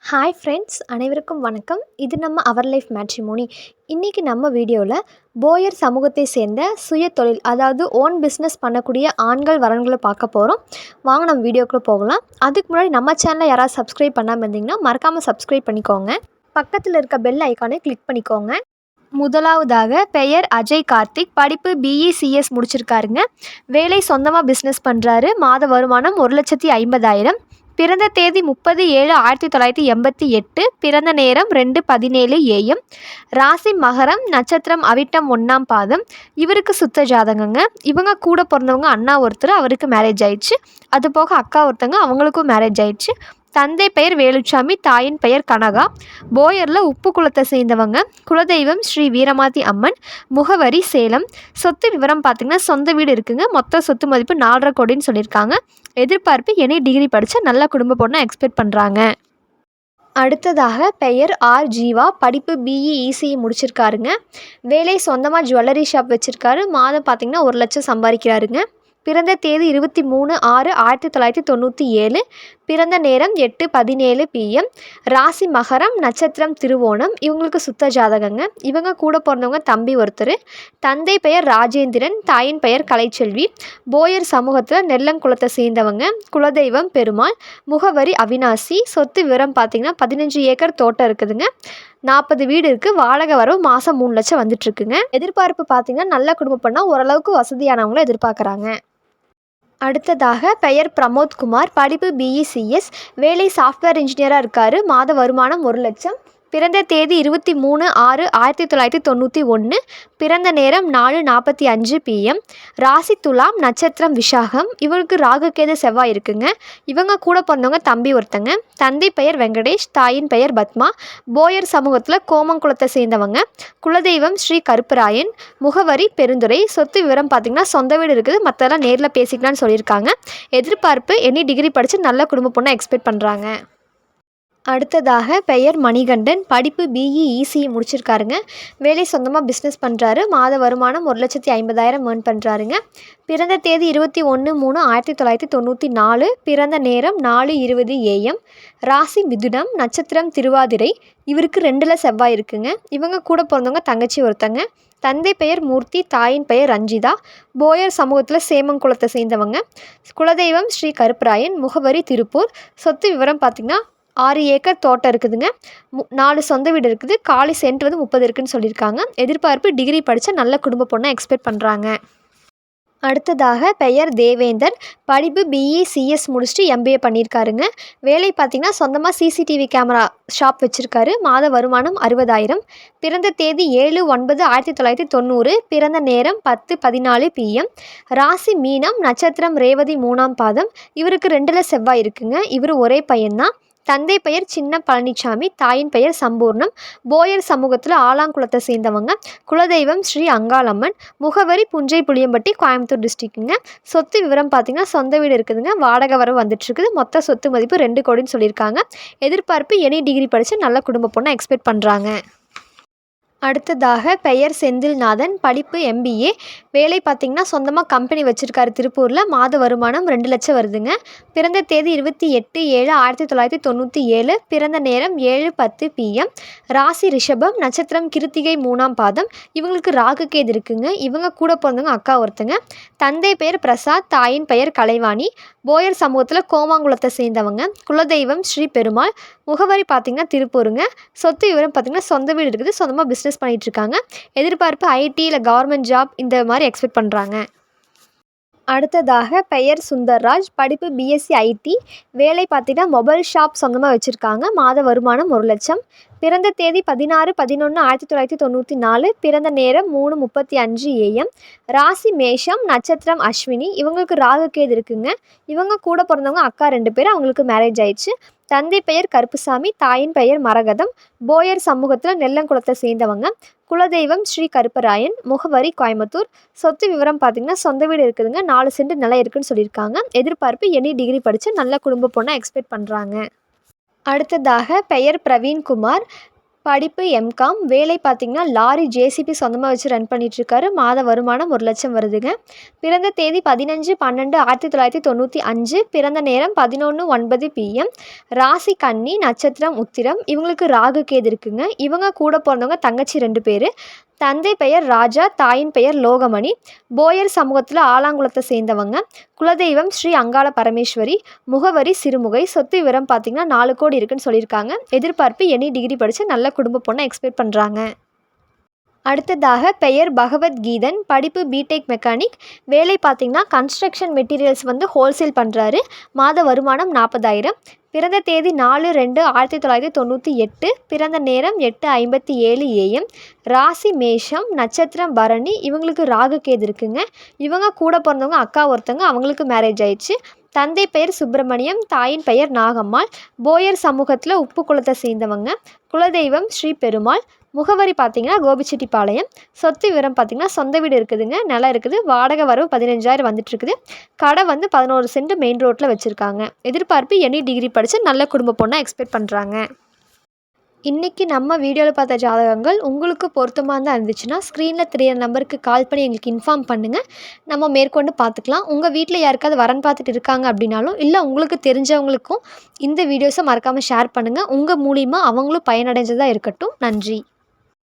Hi friends, அனைவருக்கும் வணக்கம். இது நம்ம அவர் லைஃப் மேட்ரிமோனி. இன்றைக்கி நம்ம வீடியோவில் போயர் சமூகத்தை சேர்ந்த சுய தொழில், அதாவது ஓன் பிஸ்னஸ் பண்ணக்கூடிய ஆண்கள் வரன்களை பார்க்க போகிறோம். வாங்க நம்ம வீடியோக்குள்ளே போகலாம். அதுக்கு முன்னாடி நம்ம சேனலை யாராவது சப்ஸ்கிரைப் பண்ணாமல் இருந்தீங்கன்னா மறக்காமல் சப்ஸ்கிரைப் பண்ணிக்கோங்க. பக்கத்தில் இருக்க பெல் ஐக்கானை கிளிக் பண்ணிக்கோங்க. முதலாவதாக பெயர் அஜய் கார்த்திக். படிப்பு பிஇசிஎஸ் முடிச்சிருக்காருங்க. வேலை சொந்தமாக பிஸ்னஸ் பண்ணுறாரு. மாத வருமானம் 1,50,000. பிறந்த தேதி 30/7/1988. பிறந்த நேரம் 2:17 AM. ராசி மகரம். நட்சத்திரம் அவிட்டம் 1ஆம் பாதம். இவருக்கு சுத்த ஜாதகங்க. இவங்க கூட பிறந்தவங்க அண்ணா ஒருத்தர், அவருக்கு மேரேஜ் ஆயிடுச்சு. அது போக அக்கா ஒருத்தங்க, அவங்களுக்கும் மேரேஜ் ஆயிடுச்சு. தந்தை பெயர் வேலுச்சாமி, தாயின் பெயர் கனகா. போயரில் உப்பு குளத்தை சேர்ந்தவங்க. குலதெய்வம் ஸ்ரீ வீரமாதி அம்மன். முகவரி சேலம். சொத்து விவரம் பார்த்திங்கன்னா சொந்த வீடு இருக்குங்க. மொத்த சொத்து மதிப்பு 4.5 கோடின்னு சொல்லியிருக்காங்க. எதிர்பார்ப்பு எனி டிகிரி படித்த நல்ல குடும்ப பொண்ணை எக்ஸ்பெக்ட் பண்ணுறாங்க. அடுத்ததாக பெயர் ஆர் ஜீவா. படிப்பு பிஇஇசிஇ முடிச்சிருக்காருங்க. வேலை சொந்தமாக ஜுவல்லரி ஷாப் வச்சுருக்காரு. மாதம் பார்த்திங்கன்னா 1 லட்சம் சம்பாதிக்கிறாருங்க. பிறந்த தேதி 23/6/1997. பிறந்த நேரம் 8:17 PM. ராசி மகரம். நட்சத்திரம் திருவோணம். இவங்களுக்கு சுத்த ஜாதகங்க. இவங்க கூட பிறந்தவங்க தம்பி ஒருத்தர். தந்தை பெயர் ராஜேந்திரன், தாயின் பெயர் கலைச்செல்வி. போயர் சமூகத்தில் நெல்லங்குளத்தை சேர்ந்தவங்க. குலதெய்வம் பெருமாள். முகவரி அவினாசி. சொத்து விவரம் பார்த்திங்கன்னா 15 ஏக்கர் தோட்டம் இருக்குதுங்க. 40 வீடு இருக்குது. வாடகை வரவு மாதம் 3 லட்சம் வந்துட்டுருக்குங்க. எதிர்பார்ப்பு பார்த்திங்கன்னா நல்ல குடும்பம் பண்ணால் ஓரளவுக்கு வசதியானவங்கள எதிர்பார்க்குறாங்க. அடுத்ததாக பெயர் பிரமோத்குமார். படிப்பு பிஇசிஎஸ். வேலை சாஃப்ட்வேர் இன்ஜினியராக இருக்கார். மாத வருமானம் 1 லட்சம். பிறந்த தேதி 23/6/1991. பிறந்த நேரம் 4:45 PM. ராசி துலாம். நட்சத்திரம் விஷாகம். இவருக்கு ராகு கேது செவ்வாய் இருக்குங்க. இவங்க கூட பிறந்தவங்க தம்பி ஒருத்தங்க. தந்தை பெயர் வெங்கடேஷ், தாயின் பெயர் பத்மா. போயர் சமூகத்தில் கோமங்குளத்தை சேர்ந்தவங்க. குலதெய்வம் ஸ்ரீ கருப்பராயன். முகவரி பெருந்துறை. சொத்து விவரம் பார்த்திங்கன்னா சொந்த வீடு இருக்குது. மற்றெல்லாம் நேரில் பேசிக்கலான்னு சொல்லியிருக்காங்க. எதிர்பார்ப்பு எனி டிகிரி படித்து நல்ல குடும்ப பொண்ணை எக்ஸ்பெக்ட் பண்ணுறாங்க. அடுத்ததாக பெயர் மணிகண்டன். படிப்பு பிஇஇசிஇ முடிச்சிருக்காருங்க. வேலை சொந்தமாக பிஸ்னஸ் பண்ணுறாரு. மாத வருமானம் 1,50,000 ஏர்ன் பண்ணுறாருங்க. பிறந்த தேதி 21/3/1994. பிறந்த நேரம் 4:20 AM. ராசி மிதுனம். நட்சத்திரம் திருவாதிரை. இவருக்கு 2ல் செவ்வாய் இருக்குங்க. இவங்க கூட பிறந்தவங்க தங்கச்சி ஒருத்தங்க. தந்தை பெயர் மூர்த்தி, தாயின் பெயர் ரஞ்சிதா. போயர் சமூகத்தில் சேமங்குளத்தை சேர்ந்தவங்க. குலதெய்வம் ஸ்ரீ கருப்பராயன். முகவரி திருப்பூர். சொத்து விவரம் பார்த்திங்கன்னா 6 ஏக்கர் தோட்டம் இருக்குதுங்க. 4 சொந்த வீடு இருக்குது. காலி சென்ட் 30 இருக்குதுன்னு சொல்லியிருக்காங்க. எதிர்பார்ப்பு டிகிரி படித்த நல்ல குடும்ப பொண்ணை எக்ஸ்பெக்ட் பண்ணுறாங்க. அடுத்ததாக பெயர் தேவேந்தர். படிப்பு பிஇசிஎஸ் முடிச்சுட்டு MBA பண்ணியிருக்காருங்க. வேலை பார்த்திங்கன்னா சொந்தமாக சிசிடிவி கேமரா ஷாப் வச்சுருக்காரு. மாத வருமானம் 60,000. பிறந்த தேதி 7/9/1990. பிறந்த நேரம் 10:14 PM. ராசி மீனம். நட்சத்திரம் ரேவதி 3ஆம் பாதம். இவருக்கு 2ல் செவ்வாய் இருக்குங்க. இவர் ஒரே பையன்தான். தந்தை பெயர் சின்ன பழனிசாமி, தாயின் பெயர் சம்பூர்ணம். போயர் சமூகத்தில் ஆலாங்குளத்தை சேர்ந்தவங்க. குலதெய்வம் ஸ்ரீ அங்காளம்மன். முகவரி புஞ்சை புளியம்பட்டி, கோயம்புத்தூர் டிஸ்ட்ரிக்ட்டுங்க. சொத்து விவரம் பார்த்திங்கன்னா சொந்த வீடு இருக்குதுங்க. வாடகை வரவு வந்துட்டுருக்குது. மொத்த சொத்து மதிப்பு 2 கோடின்னு சொல்லியிருக்காங்க. எதிர்பார்ப்பு எனி டிகிரி படித்து நல்ல குடும்ப பொண்ணை எக்ஸ்பெக்ட் பண்ணுறாங்க. அடுத்ததாக பெயர் செந்தில்நாதன். படிப்பு MBA. வேலை பார்த்திங்கன்னா சொந்தமாக கம்பெனி வச்சுருக்காரு திருப்பூரில். மாத வருமானம் 2 லட்சம் வருதுங்க. பிறந்த தேதி 28/7/1997. பிறந்த நேரம் 7:10 PM. ராசி ரிஷபம். நட்சத்திரம் கிருத்திகை 3ஆம் பாதம். இவங்களுக்கு ராகு கேது இருக்குங்க. இவங்க கூட பிறந்தவங்க அக்கா ஒருத்தங்க. தந்தை பெயர் பிரசாத், தாயின் பெயர் கலைவாணி. போயர் சமூகத்தில் கோமாங்குளத்தை சேர்ந்தவங்க. குலதெய்வம் ஸ்ரீ பெருமாள். முகவரி பார்த்திங்கன்னா திருப்பூருங்க. சொத்து விவரம் பார்த்திங்கன்னா சொந்த வீடு இருக்குது. சொந்தமாக பிஸ்னஸ் பண்ணிகிட்ருக்காங்க. எதிர்பார்ப்பு IT இல்லை கவர்மெண்ட் ஜாப் இந்த மாதிரி எக்ஸ்பெக்ட் பண்ணுறாங்க. அடுத்ததாக பெயர் சுந்தர்ராஜ். படிப்பு BSc IT. வேலை பார்த்திங்கன்னா மொபைல் ஷாப் சொந்தமாக வச்சுருக்காங்க. மாத வருமானம் 1 லட்சம். பிறந்த தேதி 16/11/1994. பிறந்த நேரம் 3:35 AM. ராசி மேஷம். நட்சத்திரம் அஸ்வினி. இவங்களுக்கு ராகு கேது இருக்குங்க. இவங்க கூட பிறந்தவங்க அக்கா 2 பேர். அவங்களுக்கு மேரேஜ் ஆயிடுச்சு. தந்தை பெயர் கருப்புசாமி, தாயின் பெயர் மரகதம். போயர் சமூகத்தில் நெல்லங்குளத்தை சேர்ந்தவங்க. குலதெய்வம் ஸ்ரீ கருப்பராயன். முகவரி கோயம்புத்தூர். சொத்து விவரம் பார்த்திங்கன்னா சொந்த வீடு இருக்குதுங்க. 4 சென்ட் நிலம் இருக்குதுன்னு சொல்லியிருக்காங்க. எதிர்பார்ப்பு எனி டிகிரி படித்து நல்ல குடும்ப பொண்ணை எக்ஸ்பெக்ட் பண்ணுறாங்க. அடுத்ததாக பெயர் பிரவீன்குமார். படிப்பு எம்காம். வேலை பார்த்தீங்கன்னா லாரி, ஜேசிபி சொந்தமாக வச்சு ரன் பண்ணிகிட்ருக்காரு. மாத வருமானம் 1,00,000 வருதுங்க. பிறந்த தேதி 15/12/1995. பிறந்த நேரம் 11:09 PM. ராசி கன்னி, நட்சத்திரம் உத்திரம். இவங்களுக்கு ராகு கேது இருக்குங்க. இவங்க கூட பிறந்தவங்க தங்கச்சி 2 பேர். தந்தை பெயர் ராஜா, தாயின் பெயர் லோகமணி. போயர் சமூகத்தில் ஆலாங்குளத்தை சேர்ந்தவங்க. குலதெய்வம் ஸ்ரீ அங்காள பரமேஸ்வரி. முகவரி சிறுமுகை. சொத்து விவரம் பார்த்திங்கன்னா 4 கோடி இருக்குன்னு சொல்லியிருக்காங்க. எதிர்பார்ப்பு எனி டிகிரி படித்து நல்ல குடும்ப பொண்ணை எக்ஸ்பெக்ட் பண்ணுறாங்க. அடுத்ததாக பெயர் பகவத் கீதன். படிப்பு பிடெக் மெக்கானிக். வேலை பார்த்திங்கன்னா கன்ஸ்ட்ரக்ஷன் மெட்டீரியல்ஸ் ஹோல்சேல் பண்ணுறாரு. மாத வருமானம் 40,000. பிறந்த தேதி 4/2/1998. பிறந்த நேரம் 8:57 AM. ராசி மேஷம், நட்சத்திரம் பரணி. இவங்களுக்கு ராகு கேது இருக்குங்க. இவங்க கூட பிறந்தவங்க அக்கா ஒருத்தங்க. அவங்களுக்கு மேரேஜ் ஆயிடுச்சு. தந்தை பெயர் சுப்பிரமணியம், தாயின் பெயர் நாகம்மாள். போயர் சமூகத்தில் உப்பு குளத்தை சேர்ந்தவங்க. குலதெய்வம் ஸ்ரீ பெருமாள். முகவரி பார்த்திங்கன்னா கோபிச்செட்டிப்பாளையம். சொத்து விவரம் பார்த்திங்கன்னா சொந்த வீடு இருக்குதுங்க, நிலம் இருக்குது. வாடகை வரவு 15,000 வந்துட்டுருக்குது. கடை 11 சென்ட் மெயின் ரோட்டில் வச்சுருக்காங்க. எதிர்பார்ப்பு எனி டிகிரி படித்து நல்ல குடும்ப பொண்ணாக எக்ஸ்பெக்ட் பண்ணுறாங்க. இன்றைக்கி நம்ம வீடியோவில் பார்த்த ஜாதகங்கள் உங்களுக்கு பொருத்தமாக தான் இருந்துச்சுன்னா ஸ்க்ரீனில் தெரியிற நம்பருக்கு கால் பண்ணி எங்களுக்கு இன்ஃபார்ம் பண்ணுங்கள். நம்ம மேற்கொண்டு பார்த்துக்கலாம். உங்கள் வீட்டில் யாருக்காவது வரன் பார்த்துட்டு இருக்காங்க அப்படின்னாலும், இல்லை உங்களுக்கு தெரிஞ்சவங்களுக்கும் இந்த வீடியோஸை மறக்காமல் ஷேர் பண்ணுங்கள். உங்கள் மூலிமா அவங்களும் பயனடைஞ்சதாக இருக்கட்டும். நன்றி.